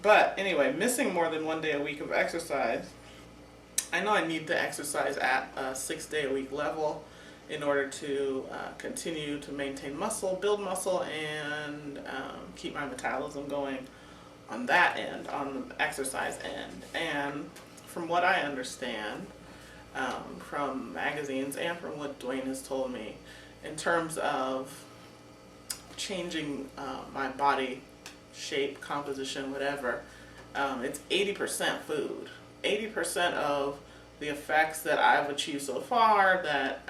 But anyway, missing more than 1 day a week of exercise, I know I need to exercise at a 6 day a week level in order to continue to maintain muscle, build muscle, and keep my metabolism going on that end, on the exercise end. And from what I understand, from magazines and from what Dwayne has told me, in terms of changing my body shape, composition, whatever, it's 80% food. 80% of the effects that I've achieved so far, that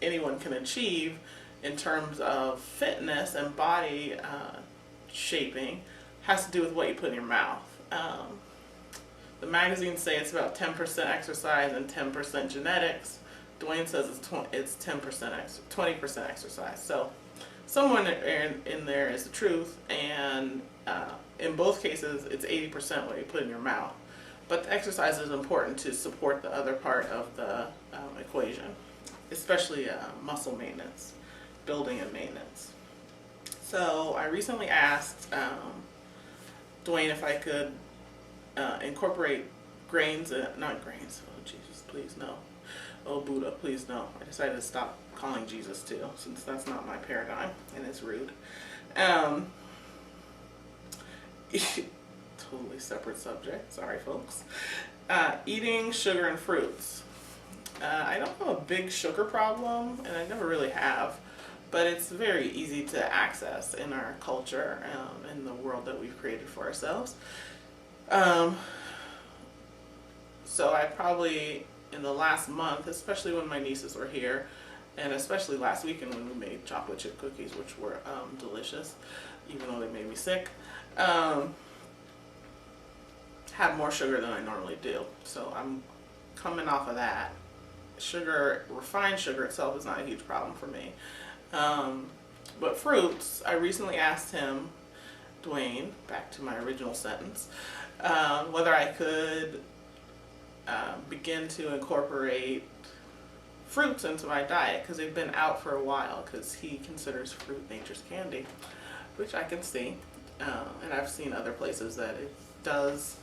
anyone can achieve in terms of fitness and body shaping, has to do with what you put in your mouth. The magazines say it's about 10% exercise and 10% genetics. Dwayne says it's 10%, 20% exercise. So somewhere in there is the truth, and in both cases it's 80% what you put in your mouth. But the exercise is important to support the other part of the equation, especially muscle maintenance, building and maintenance. So I recently asked Dwayne if I could incorporate grains, not grains, oh Jesus, please no. Oh Buddha, please no. I decided to stop calling Jesus too, since that's not my paradigm and it's rude. Totally separate subject, sorry folks. Eating sugar and fruits. I don't have a big sugar problem, and I never really have, but it's very easy to access in our culture, in the world that we've created for ourselves. So I probably, in the last month, especially when my nieces were here, and especially last weekend when we made chocolate chip cookies, which were delicious, even though they made me sick, had more sugar than I normally do. So I'm coming off of that. Sugar, refined sugar itself is not a huge problem for me. But fruits, I recently asked him, Dwayne, back to my original sentence, whether I could begin to incorporate fruits into my diet, because they've been out for a while, because he considers fruit nature's candy, which I can see, and I've seen other places that it does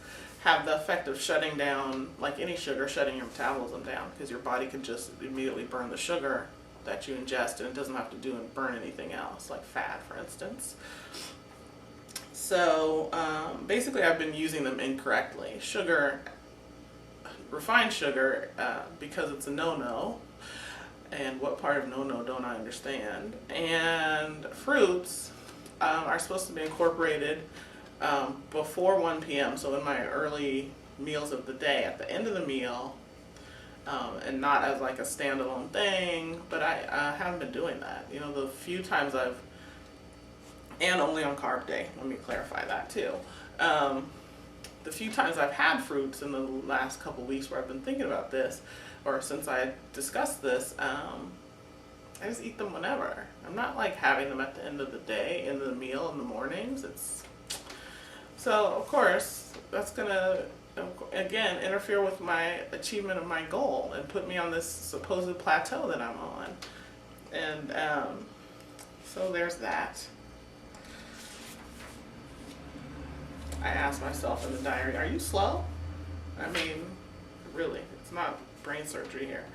have the effect of shutting down, like any sugar, shutting your metabolism down, because your body can just immediately burn the sugar that you ingest, and it doesn't have to burn anything else, like fat, for instance. So basically I've been using them incorrectly. Sugar, refined sugar, because it's a no-no, and what part of no-no don't I understand, and fruits are supposed to be incorporated before 1 p.m., so in my early meals of the day, at the end of the meal, and not as like a standalone thing, but I haven't been doing that. You know, the few times and only on carb day, let me clarify that too. The few times I've had fruits in the last couple weeks where I've been thinking about this, or since I discussed this, I just eat them whenever. I'm not like having them at the end of the day, end of the meal in the mornings. So of course that's gonna again interfere with my achievement of my goal and put me on this supposed plateau that I'm on. And so there's that. I asked myself in the diary, are you slow? I mean, really, it's not brain surgery here.